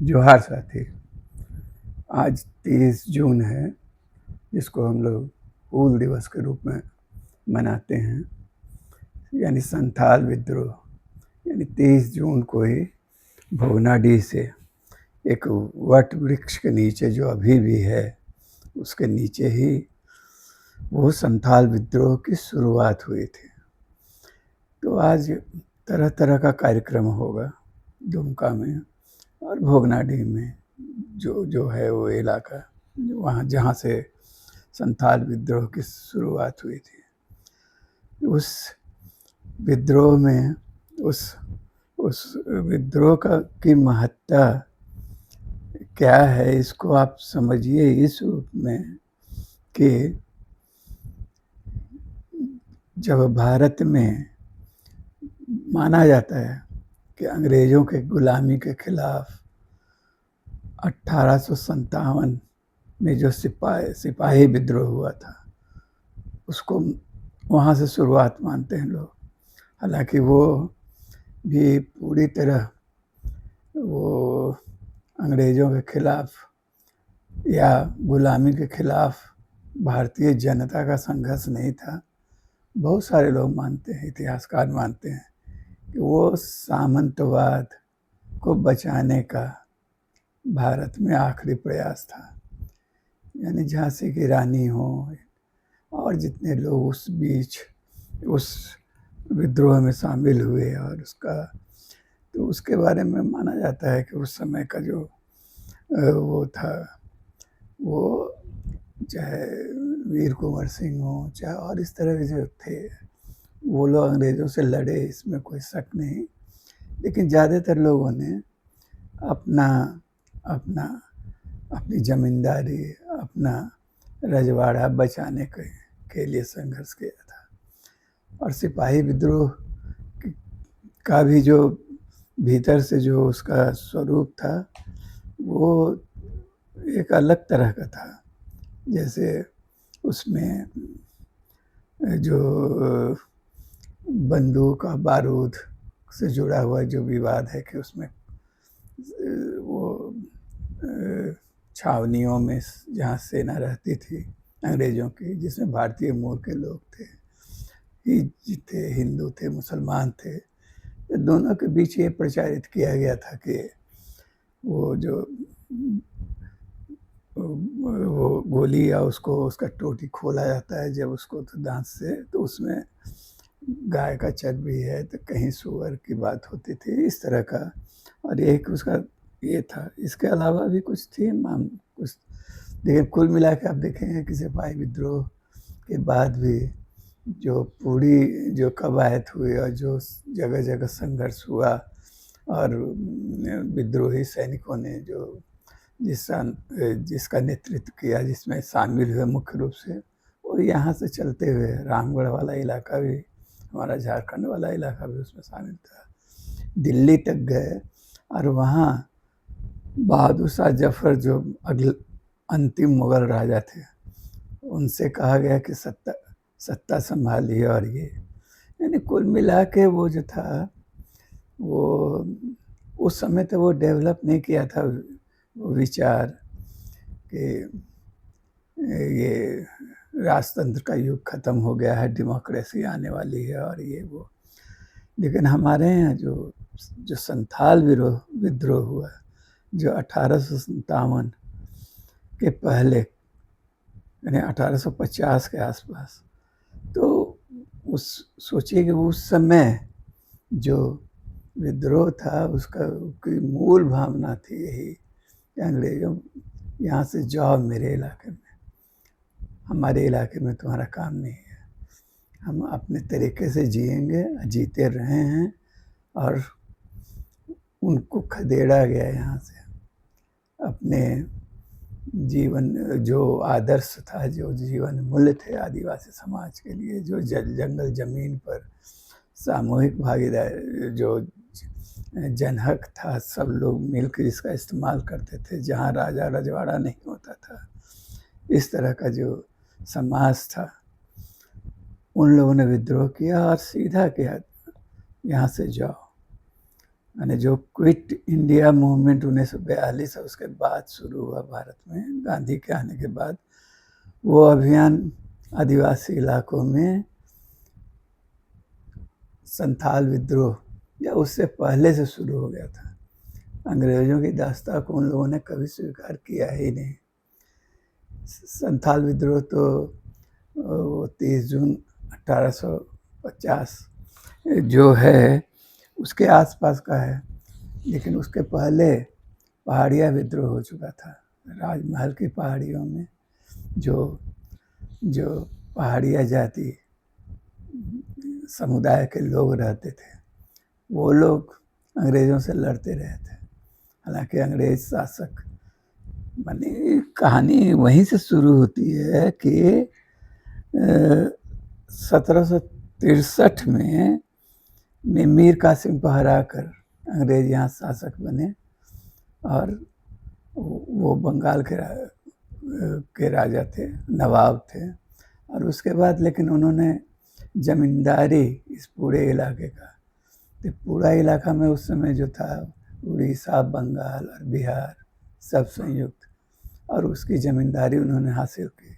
जोहार साथी। आज 30 जून है, जिसको हम लोग हूल दिवस के रूप में मनाते हैं, यानी संथाल विद्रोह। यानी 30 जून को ही भोगनाडीह से एक वट वृक्ष के नीचे, जो अभी भी है, उसके नीचे ही वो संथाल विद्रोह की शुरुआत हुई थी। तो आज तरह तरह का कार्यक्रम होगा दुमका में और भोगनाडीह में, जो है वो इलाका वहाँ जहाँ से संथाल विद्रोह की शुरुआत हुई थी। उस विद्रोह में उस विद्रोह की महत्ता क्या है, इसको आप समझिए इस रूप में कि जब भारत में माना जाता है कि अंग्रेज़ों के गुलामी के खिलाफ 1857 में जो सिपाही विद्रोह हुआ था, उसको वहाँ से शुरुआत मानते हैं लोग। हालांकि वो भी पूरी तरह वो अंग्रेज़ों के खिलाफ या गुलामी के खिलाफ भारतीय जनता का संघर्ष नहीं था। बहुत सारे लोग मानते हैं, इतिहासकार मानते हैं कि वो सामंतवाद को बचाने का भारत में आखिरी प्रयास था। यानी झांसी की रानी हो और जितने लोग उस बीच उस विद्रोह में शामिल हुए, और तो उसके बारे में माना जाता है कि उस समय का जो वो था, वो चाहे वीर कुंवर सिंह हो, चाहे और इस तरह के जो थे, वो लोग अंग्रेज़ों से लड़े, इसमें कोई शक नहीं। लेकिन ज़्यादातर लोगों ने अपनी ज़मींदारी, अपना रजवाड़ा बचाने के लिए संघर्ष किया था। और सिपाही विद्रोह का भी जो भीतर से जो उसका स्वरूप था, वो एक अलग तरह का था। जैसे उसमें जो बंदूक और बारूद से जुड़ा हुआ जो विवाद है कि उसमें वो छावनियों में जहाँ सेना रहती थी अंग्रेज़ों की, जिसमें भारतीय मूल के लोग थे, हिंदू थे, मुसलमान थे, तो दोनों के बीच ये प्रचारित किया गया था कि वो गोली या उसका टोटी खोला जाता है जब उसको, तो दांत से, तो उसमें गाय का चर्बी है, तो कहीं सूअर की बात होती थी, इस तरह का। और एक उसका ये था। इसके अलावा भी कुछ थी कुछ, लेकिन कुल मिला के आप देखेंगे कि सिपाही विद्रोह के बाद भी जो कवायद हुई और जो जगह जगह संघर्ष हुआ, और विद्रोही सैनिकों ने जिसका नेतृत्व किया, जिसमें शामिल हुए मुख्य रूप से, वो यहाँ से चलते हुए रामगढ़ वाला इलाका भी, हमारा झारखंड वाला इलाका भी उसमें शामिल था, दिल्ली तक गए। और वहाँ बहादुर शाह जफर जो अंतिम मुगल राजा थे, उनसे कहा गया कि सत्ता संभालिए। और ये यानी कुल मिला के वो जो था, वो उस समय तो वो डेवलप नहीं किया था वो विचार कि ये राजतंत्र का युग खत्म हो गया है, डेमोक्रेसी आने वाली है और ये वो। लेकिन हमारे यहाँ जो संथाल विद्रोह हुआ, जो 1857 के पहले, यानी 1850 के आसपास, तो सोचिए कि उस समय जो विद्रोह था, उसकी मूल भावना थी यही कि अंग्रेजों यहाँ से जाओ, मेरे इलाके में, हमारे इलाके में तुम्हारा काम नहीं है, हम अपने तरीके से जिएंगे, जीते रहे हैं। और उनको खदेड़ा गया यहाँ से, अपने जीवन जो आदर्श था, जो जीवन मूल्य थे आदिवासी समाज के लिए, जो जंगल जमीन पर सामूहिक भागीदारी, जो जनहक था, सब लोग मिलकर इसका इस्तेमाल करते थे, जहाँ राजा रजवाड़ा नहीं होता था, इस तरह का जो समाज था, उन लोगों ने विद्रोह किया और सीधा किया, यहाँ से जाओ। यानी जो क्विट इंडिया मूवमेंट 1942 है उसके बाद शुरू हुआ भारत में, गांधी के आने के बाद, वो अभियान आदिवासी इलाकों में संथाल विद्रोह या उससे पहले से शुरू हो गया था। अंग्रेजों की दास्तां को उन लोगों ने कभी स्वीकार किया ही नहीं। संथाल विद्रोह तो 30 जून 1850 जो है उसके आसपास का है, लेकिन उसके पहले पहाड़िया विद्रोह हो चुका था। राजमहल की पहाड़ियों में जो पहाड़िया जाति समुदाय के लोग रहते थे, वो लोग अंग्रेज़ों से लड़ते रहे थे। हालांकि अंग्रेज शासक, माने कहानी वहीं से शुरू होती है कि 1763 में मीर कासिम को हराकर अंग्रेज यहाँ शासक बने और वो बंगाल के राजा थे, नवाब थे। और उसके बाद लेकिन उन्होंने जमींदारी इस पूरे इलाके का, तो पूरा इलाका में उस समय जो था उड़ीसा, बंगाल और बिहार सब संयुक्त, और उसकी ज़मींदारी उन्होंने हासिल की।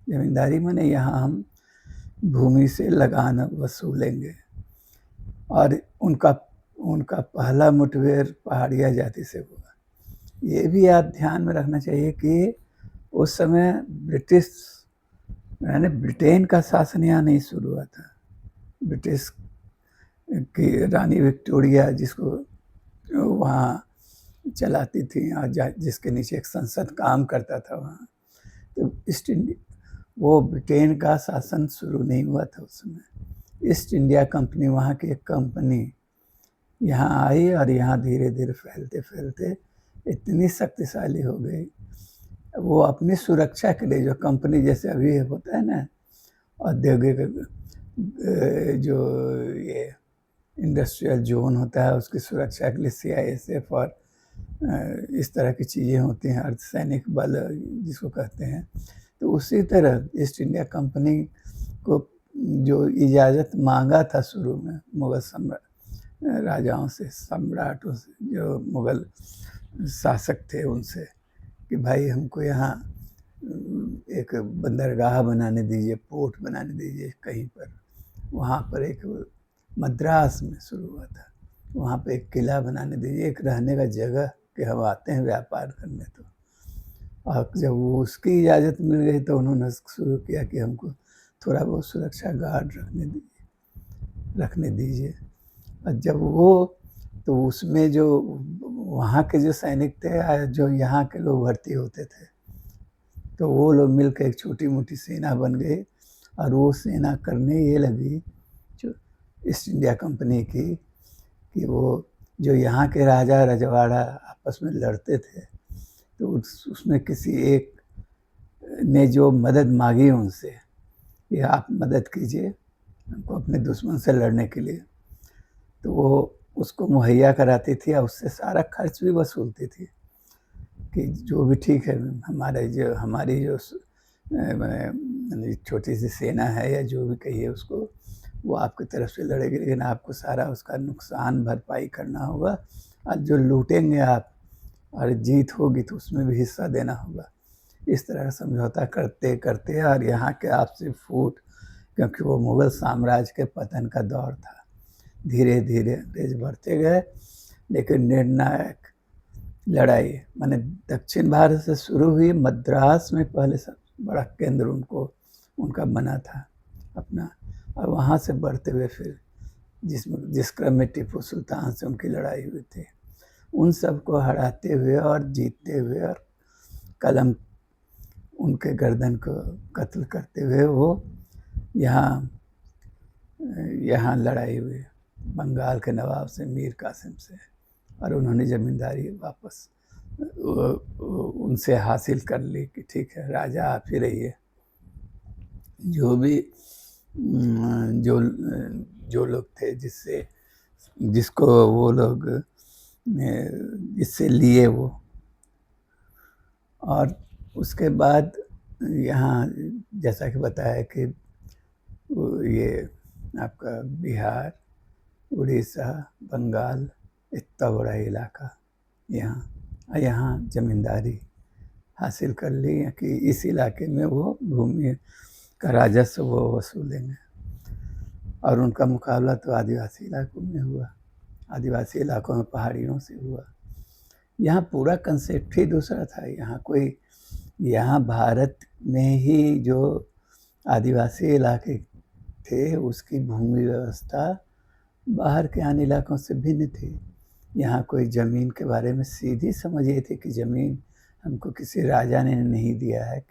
ज़मींदारी माने यहाँ हम भूमि से लगान वसूलेंगे, और उनका पहला मुठभेड़ पहाड़िया जाति से हुआ। ये भी आप ध्यान में रखना चाहिए कि उस समय ब्रिटिश यानी ब्रिटेन का शासन यहाँ नहीं शुरू हुआ था। ब्रिटिश की रानी विक्टोरिया जिसको वहाँ चलाती थी, और जिसके नीचे एक संसद काम करता था वहाँ, तो ईस्ट इंडिया, वो ब्रिटेन का शासन शुरू नहीं हुआ था उस समय। ईस्ट इंडिया कंपनी, वहाँ की एक कंपनी यहाँ आई और यहाँ धीरे धीरे फैलते फैलते इतनी शक्तिशाली हो गई, वो अपनी सुरक्षा के लिए, जो कंपनी जैसे अभी होता है ना औद्योगिक जो ये इंडस्ट्रियल जोन होता है, उसकी सुरक्षा के लिए CISF और इस तरह की चीज़ें होती हैं, अर्धसैनिक बल जिसको कहते हैं। तो उसी तरह ईस्ट इंडिया कंपनी को जो इजाज़त मांगा था शुरू में मुग़ल राजाओं से, सम्राटों से, जो मुग़ल शासक थे उनसे, कि भाई हमको यहाँ एक बंदरगाह बनाने दीजिए, पोर्ट बनाने दीजिए कहीं पर। वहाँ पर एक मद्रास में शुरू हुआ था, वहाँ पे एक किला बनाने दीजिए, एक रहने का जगह कि हम आते हैं व्यापार करने। तो और जब वो उसकी इजाज़त मिल गई तो उन्होंने शुरू किया कि हमको थोड़ा बहुत सुरक्षा गार्ड रखने दीजिए। और जब वो, तो उसमें जो वहाँ के जो सैनिक थे, जो यहाँ के लोग भर्ती होते थे, तो वो लोग मिलकर एक छोटी मोटी सेना बन गई, और वो सेना करने ये लगी जो ईस्ट इंडिया कंपनी की, कि वो जो यहाँ के राजा रजवाड़ा आपस में लड़ते थे, तो उसमें किसी एक ने जो मदद मांगी उनसे कि आप मदद कीजिए हमको अपने दुश्मन से लड़ने के लिए, तो वो उसको मुहैया कराती थी और उससे सारा खर्च भी वसूलती थी कि जो भी ठीक है, हमारी जो छोटी सी सेना है या जो भी कहिए उसको, वो आपकी तरफ से लड़ेगी, लेकिन आपको सारा उसका नुकसान भरपाई करना होगा, और जो लूटेंगे आप और जीत होगी तो उसमें भी हिस्सा देना होगा। इस तरह का समझौता करते करते और यहाँ के आपसी फूट, क्योंकि वो मुग़ल साम्राज्य के पतन का दौर था, धीरे धीरे अंग्रेज बढ़ते गए। लेकिन निर्णायक लड़ाई माने दक्षिण भारत से शुरू हुई, मद्रास में पहले सब बड़ा केंद्र उनका बना था अपना, और वहाँ से बढ़ते हुए फिर जिस क्रम में टीपू सुल्तान से उनकी लड़ाई हुई थी, उन सबको हराते हुए और जीतते हुए और कलम उनके गर्दन को कत्ल करते हुए वो यहाँ लड़ाई हुई बंगाल के नवाब से, मीर कासिम से, और उन्होंने ज़मींदारी वापस उनसे हासिल कर ली कि ठीक है राजा आप ही रहिए। जो भी जो लोग थे जिसको वो लोग इससे लिए वो, और उसके बाद यहाँ जैसा कि बताया कि ये आपका बिहार, उड़ीसा, बंगाल इतना बड़ा इलाका यहाँ यहाँ ज़मींदारी हासिल कर ली कि इस इलाके में वो भूमि का राजस्व वो वसूलेंगे। और उनका मुकाबला तो आदिवासी इलाकों में हुआ, आदिवासी इलाकों में पहाड़ियों से हुआ। यहाँ पूरा कंसेप्ट ही दूसरा था। यहाँ भारत में ही जो आदिवासी इलाके थे उसकी भूमि व्यवस्था बाहर के अन्य इलाकों से भिन्न थी। यहाँ कोई ज़मीन के बारे में सीधी समझ ये थी कि ज़मीन हमको किसी राजा ने नहीं दिया है,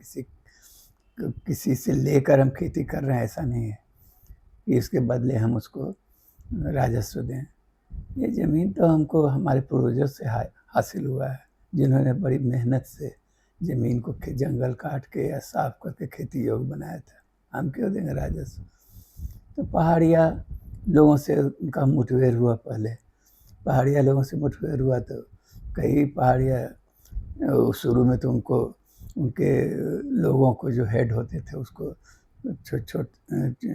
किसी से लेकर हम खेती कर रहे हैं, ऐसा नहीं है कि इसके बदले हम उसको राजस्व दें। ये ज़मीन तो हमको हमारे पूर्वजों से हासिल हुआ है, जिन्होंने बड़ी मेहनत से ज़मीन को जंगल काट के या साफ करके खेती योग्य बनाया था। हम क्यों देंगे राजस्व? तो पहाड़िया लोगों से उनका मुठभेड़ हुआ। पहले पहाड़िया लोगों से मुठभेड़ हुआ तो कई पहाड़िया शुरू में तो उनके लोगों को जो हेड होते थे उसको छोटा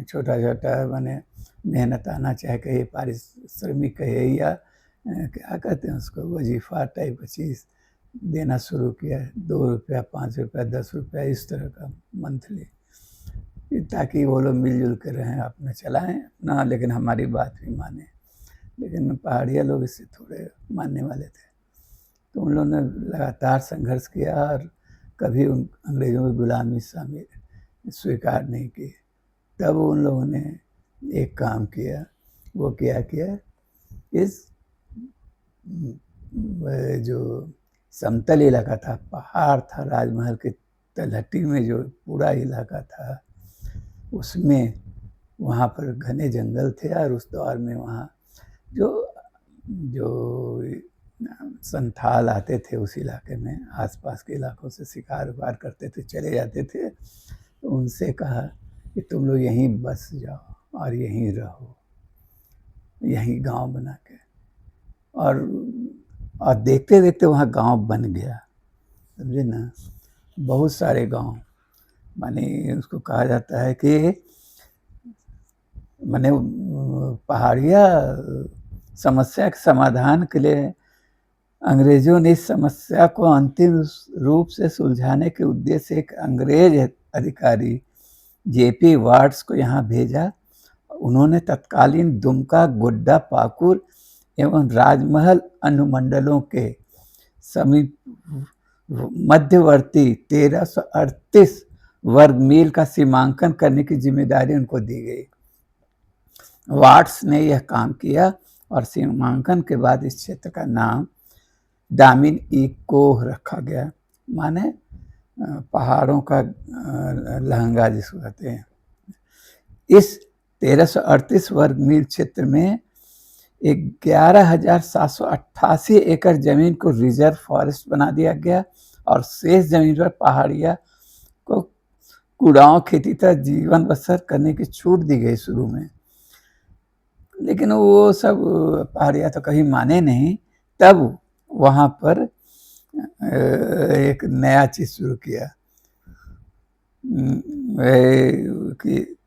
छोटा माने मेहनताना चाहे कहिए, पारिश्रमिक कहिए, या क्या कहते हैं उसको, वजीफा टाइप की चीज़ देना शुरू किया। 2 रुपया, 5 रुपया, 10 रुपया इस तरह का मंथली, ताकि वो लोग मिलजुल कर रहें, अपना चलाएं अपना, लेकिन हमारी बात भी माने। लेकिन पहाड़िया लोग इससे थोड़े मानने वाले थे, तो उन लोगों ने लगातार संघर्ष किया और कभी उन अंग्रेज़ों की गुलामी स्वीकार नहीं की। तब उन लोगों ने एक काम किया। वो क्या किया, इस जो समतल इलाका था, पहाड़ था, राजमहल की तलहटी में जो पूरा इलाका था, उसमें वहाँ पर घने जंगल थे। और उस दौर में वहाँ जो संथाल आते थे उस इलाके में, आसपास के इलाकों से शिकार उकार करते थे, चले जाते थे, तो उनसे कहा कि तुम लोग यहीं बस जाओ और यहीं रहो, यहीं गांव बना के। और देखते देखते वहाँ गांव बन गया, समझे ना। बहुत सारे गांव, माने उसको कहा जाता है कि माने पहाड़िया समस्या के समाधान के लिए अंग्रेजों ने इस समस्या को अंतिम रूप से सुलझाने के उद्देश्य से एक अंग्रेज अधिकारी जेपी वार्ड्स को यहाँ भेजा। उन्होंने तत्कालीन दुमका, गोड्डा, पाकुर एवं राजमहल अनुमंडलों के समीप मध्यवर्ती 1338 वर्ग मील का सीमांकन करने की जिम्मेदारी उनको दी गई। वाट्स ने यह काम किया और सीमांकन के बाद इस क्षेत्र का नाम दामिन ई कोह रखा गया, माने पहाड़ों का लहंगा जिसको कहते हैं। इस 1338 वर्ग मील क्षेत्र में 11,788 एकड़ जमीन को रिजर्व फॉरेस्ट बना दिया गया और शेष जमीन पर पहाड़िया को कुड़ाओं खेती तथा जीवन बसर करने की छूट दी गई शुरू में। लेकिन वो सब पहाड़िया तो कहीं माने नहीं। तब वहाँ पर एक नया चीज़ शुरू किया कि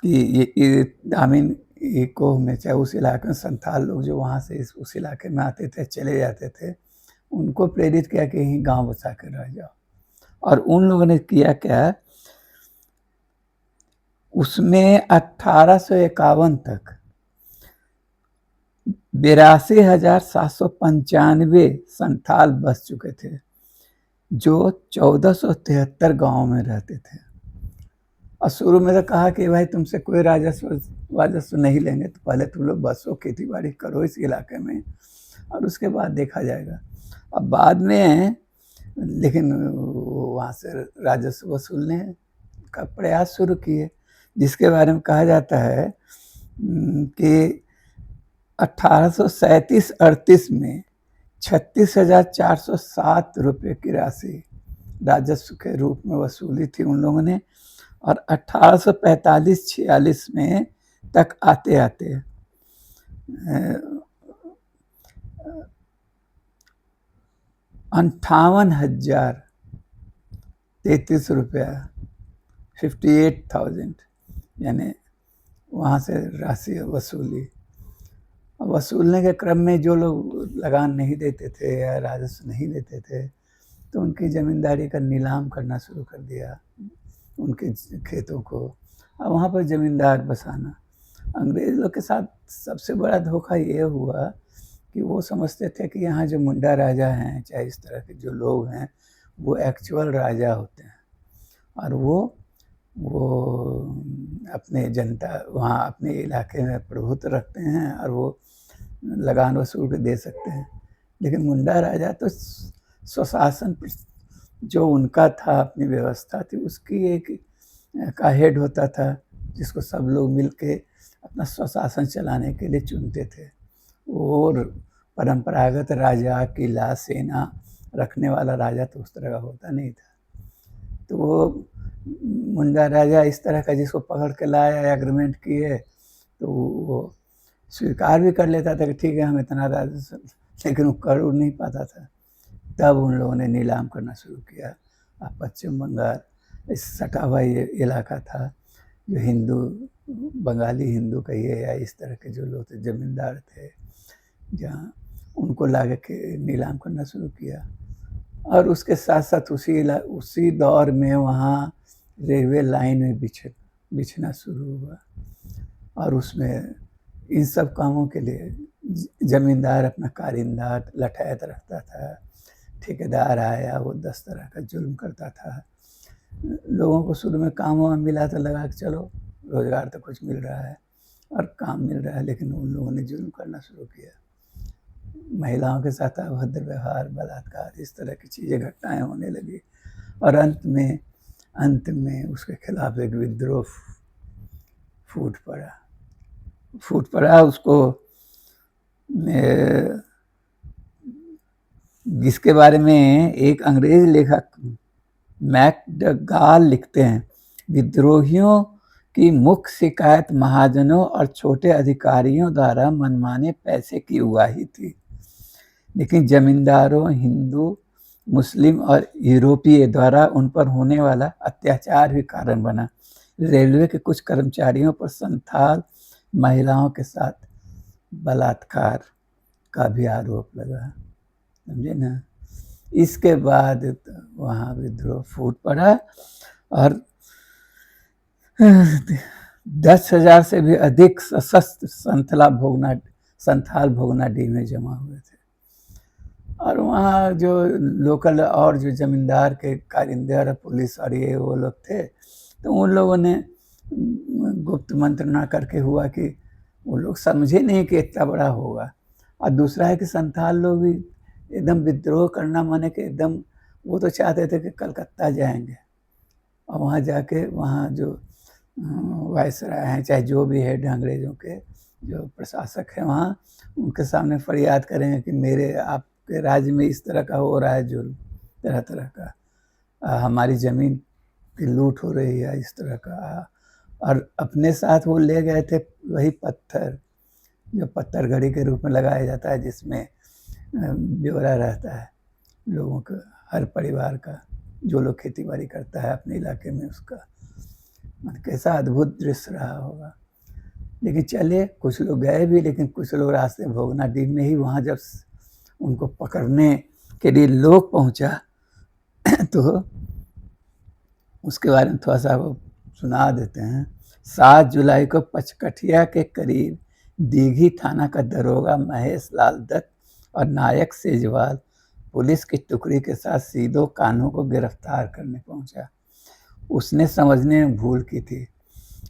ये दामिन कोह में, चाहे उस इलाके में संथाल लोग जो वहाँ से उस इलाके में आते थे, चले जाते थे, उनको प्रेरित किया कि यहीं गांव बसा कर रह जाओ। और उन लोगों ने किया क्या, उसमें 1851 तक 82,795 संथाल बस चुके थे, जो 1473 गांव में रहते थे। और शुरू में तो कहा कि भाई तुमसे कोई राजस्व नहीं लेंगे, तो पहले तुम लोग बसो, खेती बाड़ी करो इस इलाके में, और उसके बाद देखा जाएगा। अब बाद में लेकिन वहाँ से राजस्व वसूलने का प्रयास शुरू किए, जिसके बारे में कहा जाता है कि 1837-38 में 36,407 रुपये की राशि राजस्व के रूप में वसूली थी उन लोगों ने। और 1845-46 में तक आते आते 58,033 रुपया, 58,000 यानी वहाँ से राशि वसूली। वसूलने के क्रम में जो लोग लगान नहीं देते थे या राजस्व नहीं देते थे, तो उनकी ज़मींदारी का नीलाम करना शुरू कर दिया, उनके खेतों को। अब वहाँ पर ज़मींदार बसाना। अंग्रेज़ लोग के साथ सबसे बड़ा धोखा ये हुआ कि वो समझते थे कि यहाँ जो मुंडा राजा हैं, चाहे इस तरह के जो लोग हैं, वो एक्चुअल राजा होते हैं और वो अपने जनता वहाँ अपने इलाके में प्रभुत्व रखते हैं और वो लगान वसूल के दे सकते हैं। लेकिन मुंडा राजा तो स्वशासन जो उनका था, अपनी व्यवस्था थी, उसकी एक का हेड होता था, जिसको सब लोग मिल के अपना स्वशासन चलाने के लिए चुनते थे। और परंपरागत राजा, किला, सेना रखने वाला राजा तो उस तरह का होता नहीं था। तो वो मुंडा राजा इस तरह का जिसको पकड़ के लाया, एग्रीमेंट किए, तो वो स्वीकार भी कर लेता था कि ठीक है हम इतना राजस्व, लेकिन वो कर नहीं पाता था। तब उन लोगों ने नीलाम करना शुरू किया। अब पश्चिम बंगाल इस सटा हुआ ये इलाका था, जो हिंदू, बंगाली हिंदू कहिए या इस तरह के जो लोग थे, ज़मींदार थे, जहाँ उनको ला के नीलाम करना शुरू किया। और उसके साथ साथ उसी दौर में वहाँ रेलवे लाइन में बिछना शुरू हुआ और उसमें इन सब कामों के लिए ज़मींदार अपना कारिंदा लठैत रखता था, ठेकेदार आया वो 10 तरह का जुल्म करता था। लोगों को शुरू में काम वाम मिला तो लगा कि चलो रोज़गार तो कुछ मिल रहा है और काम मिल रहा है, लेकिन उन लोगों ने जुल्म करना शुरू किया। महिलाओं के साथ अभद्र व्यवहार, बलात्कार, इस तरह की चीज़ें, घटनाएँ होने लगी और अंत में उसके खिलाफ एक विद्रोह फूट पड़ा। उसको जिसके बारे में एक अंग्रेज लेखक मैकडगाल लिखते हैं, विद्रोहियों की मुख्य शिकायत महाजनों और छोटे अधिकारियों द्वारा मनमाने पैसे की उगाही थी, लेकिन जमींदारों, हिंदू, मुस्लिम और यूरोपीय द्वारा उन पर होने वाला अत्याचार भी कारण बना। रेलवे के कुछ कर्मचारियों पर संथाल महिलाओं के साथ बलात्कार का भी आरोप लगा, समझे ना। इसके बाद वहाँ विद्रोह फूट पड़ा और 10,000 से भी अधिक सशस्त्र संथाल भोगनाडीह में जमा हुए थे। और वहाँ जो लोकल और जो जमींदार के कारिंदे और पुलिस और ये वो लोग थे, तो उन लोगों ने गुप्त मंत्रणा करके हुआ कि वो लोग समझे नहीं कि इतना बड़ा होगा। और दूसरा है कि संथाल लोग भी एकदम विद्रोह करना माने कि एकदम वो तो चाहते थे कि कलकत्ता जाएंगे और वहाँ जाके वहाँ जो वायसराय हैं, चाहे जो भी है अंग्रेज़ों के जो प्रशासक हैं वहाँ, उनके सामने फरियाद करेंगे कि मेरे आपके राज्य में इस तरह का हो रहा है जुल्म, तरह तरह का, हमारी ज़मीन की लूट हो रही है, इस तरह का। और अपने साथ वो ले गए थे वही पत्थर, जो पत्थर घड़ी के रूप में लगाया जाता है, जिसमें ब्यौरा रहता है लोगों का, हर परिवार का, जो लोग खेती बाड़ी करता है अपने इलाके में, उसका कैसा अद्भुत दृश्य रहा होगा। लेकिन चले, कुछ लोग गए भी, लेकिन कुछ लोग रास्ते भोगनाडीह में ही, वहाँ जब उनको पकड़ने के लिए लोग पहुँचा तो उसके बारे में थोड़ा सा वो सुना देते हैं। 7 जुलाई को पचकठिया के करीब दीघी थाना का दरोगा महेश लाल दत्त और नायक सेजवाल पुलिस की टुकड़ी के साथ सीधो कान्हू को गिरफ्तार करने पहुंचा। उसने समझने में भूल की थी,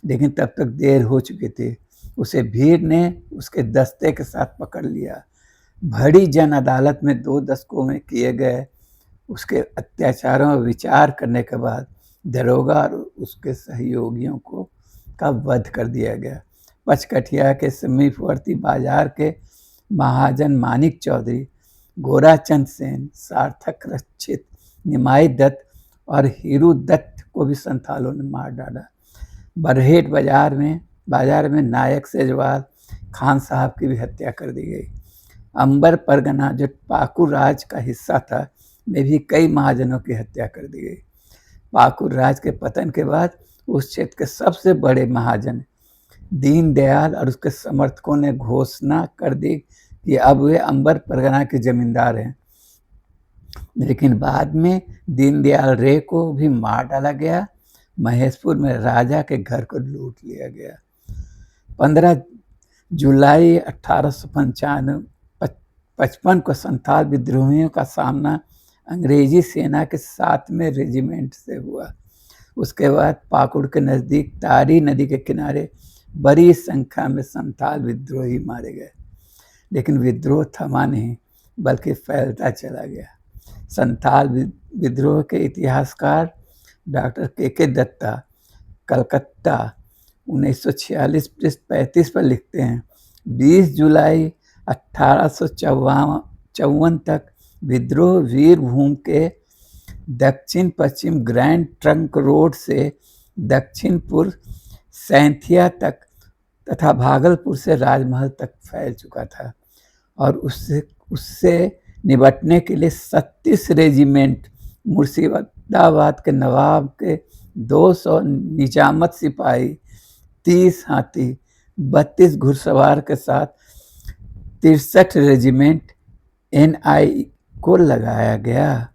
लेकिन तब तक देर हो चुकी थी। उसे भीड़ ने उसके दस्ते के साथ पकड़ लिया। बड़ी जन अदालत में 2 दशकों में किए गए उसके अत्याचारों पर विचार करने के बाद दरोगा और उसके सहयोगियों को का वध कर दिया गया। पचकठिया के समीपवर्ती बाजार के महाजन मानिक चौधरी, गोराचंद सेन, सार्थक रक्षित, निमाई दत्त और हीरू दत्त को भी संथालों ने मार डाला। बरहेट बाजार में नायक सेजवाल खान साहब की भी हत्या कर दी गई। अंबर परगना जो पाकुर राज का हिस्सा था, में भी कई महाजनों की हत्या कर दी गई। पाकुर राज के पतन के बाद उस क्षेत्र के सबसे बड़े महाजन दीनदयाल और उसके समर्थकों ने घोषणा कर दी कि अब वे अंबर परगना के जमींदार हैं। लेकिन बाद में दीनदयाल रे को भी मार डाला गया। महेशपुर में राजा के घर को लूट लिया गया। 15 जुलाई 1855 को संथाल विद्रोहियों का सामना अंग्रेजी सेना के 7वें रेजिमेंट से हुआ। उसके बाद पाकुड़ के नज़दीक तारी नदी के किनारे बड़ी संख्या में संथाल विद्रोही मारे गए, लेकिन विद्रोह थमा नहीं बल्कि फैलता चला गया। संथाल विद्रोह के इतिहासकार डॉक्टर के दत्ता कलकत्ता 1946 पृष्ठ 35 पर लिखते हैं, 20 जुलाई 1854 तक विद्रोह वीरभूम के दक्षिण पश्चिम ग्रैंड ट्रंक रोड से दक्षिणपुर सैंथिया तक तथा भागलपुर से राजमहल तक फैल चुका था और उससे निपटने के लिए 36 रेजिमेंट, मुर्शिदाबाद के नवाब के 200 निजामत सिपाही, 30 हाथी, 32 घुड़सवार के साथ 63 रेजिमेंट NI को लगाया गया।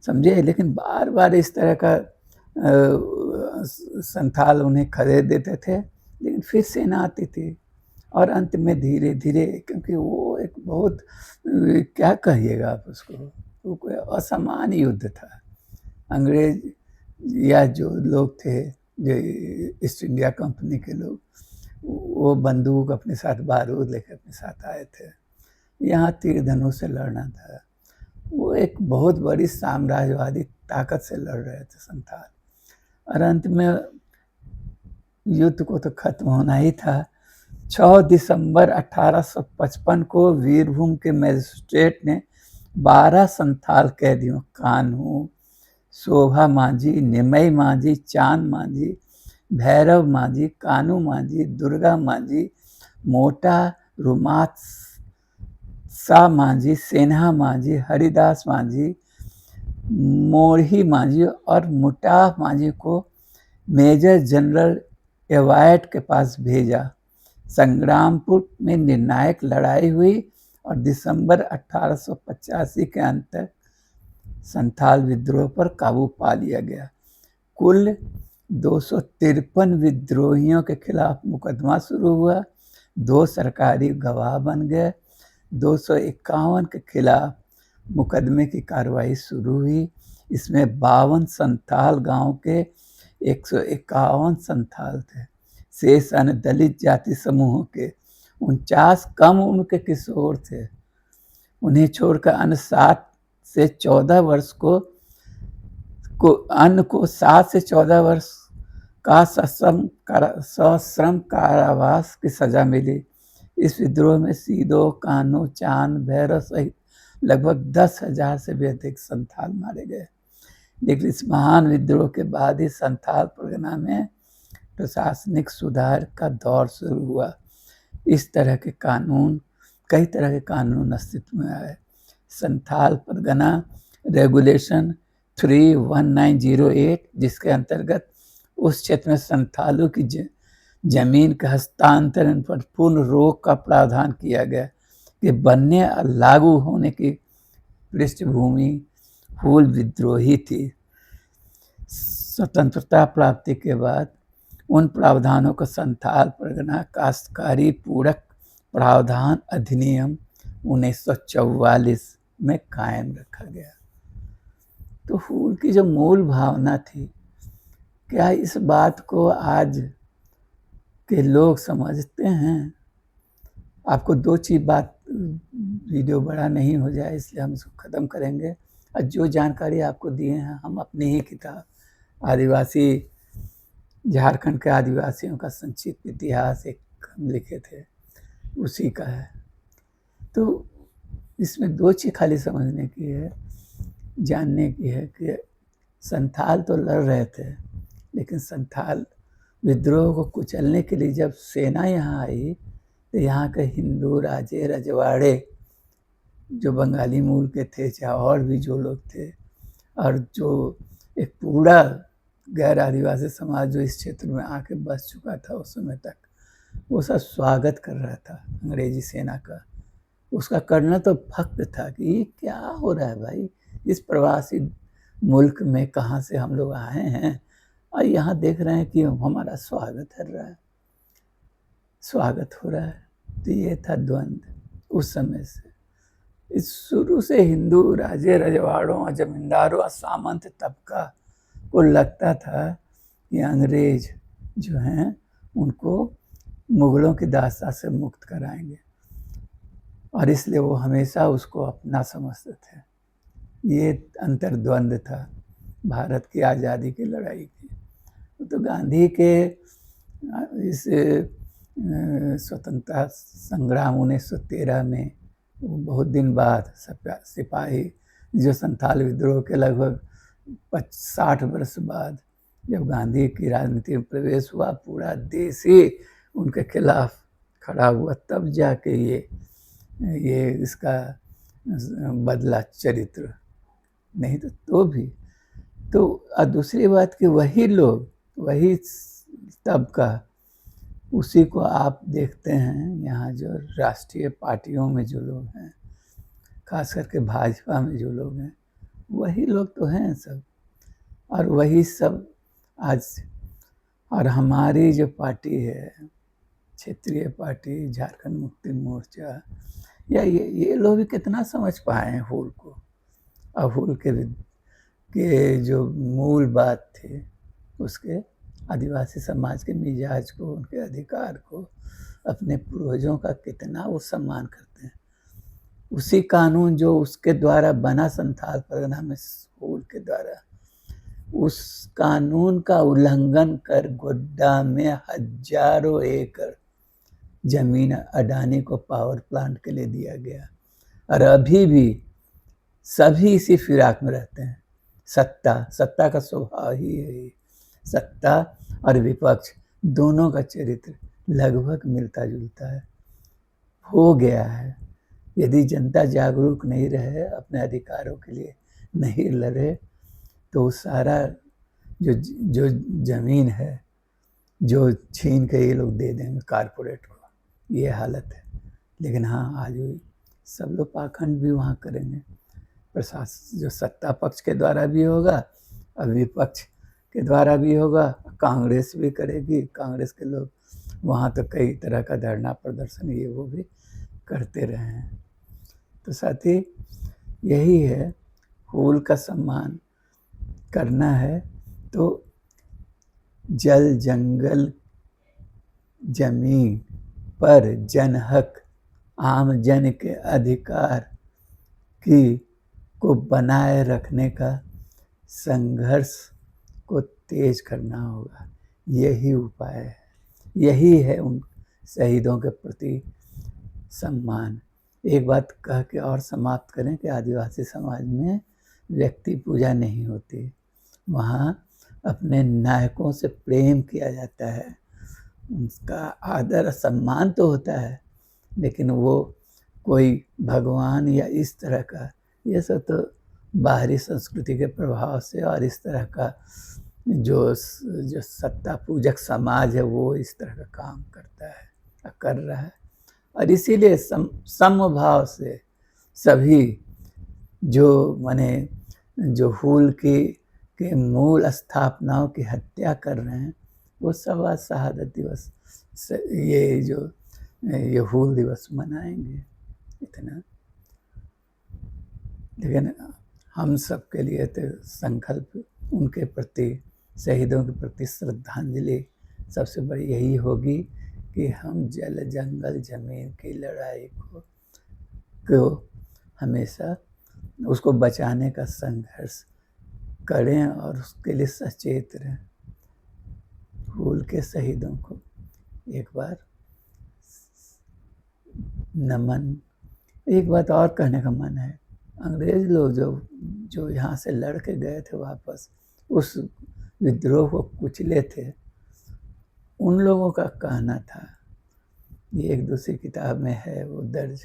समझे? लेकिन बार बार इस तरह का संथाल उन्हें खदेड़ देते थे, लेकिन फिर सेना आती थी और अंत में धीरे धीरे, क्योंकि वो एक बहुत क्या कहिएगा आप उसको, वो कोई असामान्य युद्ध था। अंग्रेज या जो लोग थे, जो ईस्ट इंडिया कंपनी के लोग, वो बंदूक अपने साथ, बारूद लेकर अपने साथ आए थे। यहाँ तीर धनुष से लड़ना था। वो एक बहुत बड़ी साम्राज्यवादी ताकत से लड़ रहे थे संथाल, और अंत में युद्ध को तो खत्म होना ही था। 6 दिसंबर 1855 को वीरभूम के मजिस्ट्रेट ने 12 संथाल कैदियों, कान्हू, शोभा मांझी, निमई मांझी, चांद मांझी, भैरव मांझी, कानू मांझी, दुर्गा मांझी, मोटा रुमात सा मांझी, सेन्हा मांझी, हरिदास मांझी, मोरही मांझी और मुटाह मांझी को मेजर जनरल एवायट के पास भेजा। संग्रामपुर में निर्णायक लड़ाई हुई और दिसंबर 1885 के अंत तक संथाल विद्रोह पर काबू पा लिया गया। कुल 253 विद्रोहियों के खिलाफ मुकदमा शुरू हुआ, 2 सरकारी गवाह बन गए, 251 के खिलाफ मुकदमे की कार्रवाई शुरू हुई। इसमें 52 संथाल गांव के 151 संथाल थे, शेष अन्य दलित जाति समूहों के 49 कम उम्र के किशोर थे। उन्हें छोड़कर अन्य 7 से 14 वर्ष को 7 से 14 वर्ष का सश्रम कारावास की सजा मिली। इस विद्रोह में सीदो, कान्हू, चांद, भैरव सहित लगभग 10,000 से भी अधिक संथाल मारे गए। लेकिन इस महान विद्रोह के बाद ही संथाल परगना में प्रशासनिक सुधार का दौर शुरू हुआ। इस तरह के कानून, कई तरह के कानून अस्तित्व में आए। संथाल परगना रेगुलेशन 31908, जिसके अंतर्गत उस क्षेत्र में संथालों की जमीन के हस्तांतरण पर पूर्ण रोक का प्रावधान किया गया कि बनने और लागू होने की पृष्ठभूमि हूल विद्रोही थी। स्वतंत्रता प्राप्ति के बाद उन प्रावधानों को संथाल परगना काश्तकारी पूरक प्रावधान अधिनियम 1944 में कायम रखा गया। तो हूल की जो मूल भावना थी, क्या इस बात को आज के लोग समझते हैं? आपको 2 चीज़ बात, वीडियो बड़ा नहीं हो जाए इसलिए हम इसको ख़त्म करेंगे। और जो जानकारी आपको दिए हैं हम अपनी ही किताब आदिवासी, झारखंड के आदिवासियों का संक्षिप्त इतिहास एक हम लिखे थे, उसी का है। तो इसमें 2 चीज़ खाली समझने की है, जानने की है कि संथाल तो लड़ रहे थे, लेकिन संथाल विद्रोह को कुचलने के लिए जब सेना यहाँ आई तो यहाँ के हिंदू राजे रजवाड़े जो बंगाली मूल के थे, चाहे और भी जो लोग थे, और जो एक पूरा गैर आदिवासी समाज जो इस क्षेत्र में आके बस चुका था उस समय तक, वो सब स्वागत कर रहा था अंग्रेजी सेना का। उसका करना तो फक्त था कि ये क्या हो रहा है भाई, इस प्रवासी मुल्क में कहाँ से हम लोग आए हैं और यहाँ देख रहे हैं कि हमारा स्वागत कर रहा है, स्वागत हो रहा है। तो ये था द्वंद्व उस समय से। इस शुरू से हिंदू राजे रजवाड़ों और जमींदारों और सामंत तबका को लगता था कि अंग्रेज जो हैं उनको मुगलों की दास्ता से मुक्त कराएंगे, और इसलिए वो हमेशा उसको अपना समझते थे। ये अंतर्द्वंद था भारत की आज़ादी की लड़ाई की। तो गांधी के इस स्वतंत्रता संग्राम 1913 में बहुत दिन बाद सिपाही जो संथाल विद्रोह के लगभग 60 वर्ष बाद जब गांधी की राजनीति में प्रवेश हुआ, पूरा देश ही उनके खिलाफ खड़ा हुआ, तब जाके ये इसका बदला चरित्र, नहीं तो भी। तो दूसरी बात कि वही लोग, वही तबका, उसी को आप देखते हैं यहाँ जो राष्ट्रीय पार्टियों में जो लोग हैं, खास करके भाजपा में जो लोग हैं, वही लोग तो हैं सब, और वही सब आज। और हमारी जो पार्टी है, क्षेत्रीय पार्टी झारखंड मुक्ति मोर्चा, या ये लोग भी कितना समझ पाए हैं हुल को, और हुल के जो मूल बात थे उसके, आदिवासी समाज के मिजाज को, उनके अधिकार को, अपने पूर्वजों का कितना वो सम्मान करते हैं। उसी कानून जो उसके द्वारा बना संथाल परगना में हुल के द्वारा, उस कानून का उल्लंघन कर गोड्डा में हजारों एकड़ जमीन अडानी को पावर प्लांट के लिए दिया गया, और अभी भी सभी इसी फिराक में रहते हैं। सत्ता का स्वभाव ही है, सत्ता और विपक्ष दोनों का चरित्र लगभग मिलता जुलता है, हो गया है। यदि जनता जागरूक नहीं रहे, अपने अधिकारों के लिए नहीं लड़े, तो सारा जो जमीन है जो छीन के ये लोग दे देंगे कारपोरेट को, ये हालत है। लेकिन हाँ, आज भी सब लोग पाखंड भी वहाँ करेंगे, प्रशासन जो सत्ता पक्ष के द्वारा भी होगा और विपक्ष के द्वारा भी होगा, कांग्रेस भी करेगी। कांग्रेस के लोग वहाँ तो कई तरह का धरना प्रदर्शन ये वो भी करते रहे हैं। तो साथी, यही है, हुल का सम्मान करना है तो जल जंगल जमीन पर जनहक, आम जन के अधिकार को बनाए रखने का संघर्ष को तेज करना होगा। यही उपाय है, यही है उन शहीदों के प्रति सम्मान। एक बात कह के और समाप्त करें कि आदिवासी समाज में व्यक्ति पूजा नहीं होती, वहाँ अपने नायकों से प्रेम किया जाता है, उनका आदर सम्मान तो होता है, लेकिन वो कोई भगवान या इस तरह का, ये सब तो बाहरी संस्कृति के प्रभाव से, और इस तरह का जो सत्ता पूजक समाज है वो इस तरह का काम करता है, कर रहा है। और इसीलिए समभाव से सभी जो हुल के मूल स्थापनाओं की हत्या कर रहे हैं, वो सब आज शहादत दिवस ये हुल दिवस मनाएंगे, इतना। लेकिन हम सब के लिए तो संकल्प उनके प्रति, शहीदों के प्रति श्रद्धांजलि सबसे बड़ी यही होगी कि हम जल जंगल जमीन की लड़ाई को हमेशा उसको बचाने का संघर्ष करें और उसके लिए सचेत रहें। हुल के शहीदों को एक बार नमन। एक बात और कहने का मन है, अंग्रेज लोग जो यहाँ से लड़ के गए थे वापस, उस विद्रोह को कुचले थे, उन लोगों का कहना था, ये एक दूसरी किताब में है वो दर्ज,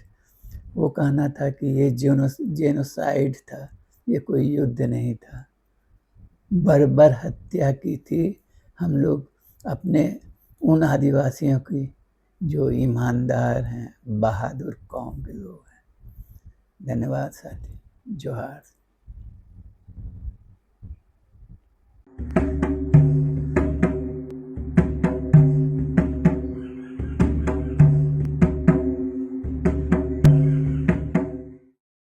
वो कहना था कि ये जेनोसाइड था, ये कोई युद्ध नहीं था। बर्बर हत्या की थी हम लोग अपने उन आदिवासियों की जो ईमानदार हैं, बहादुर कौम के लोग हैं। धन्यवाद साथी, जोहार।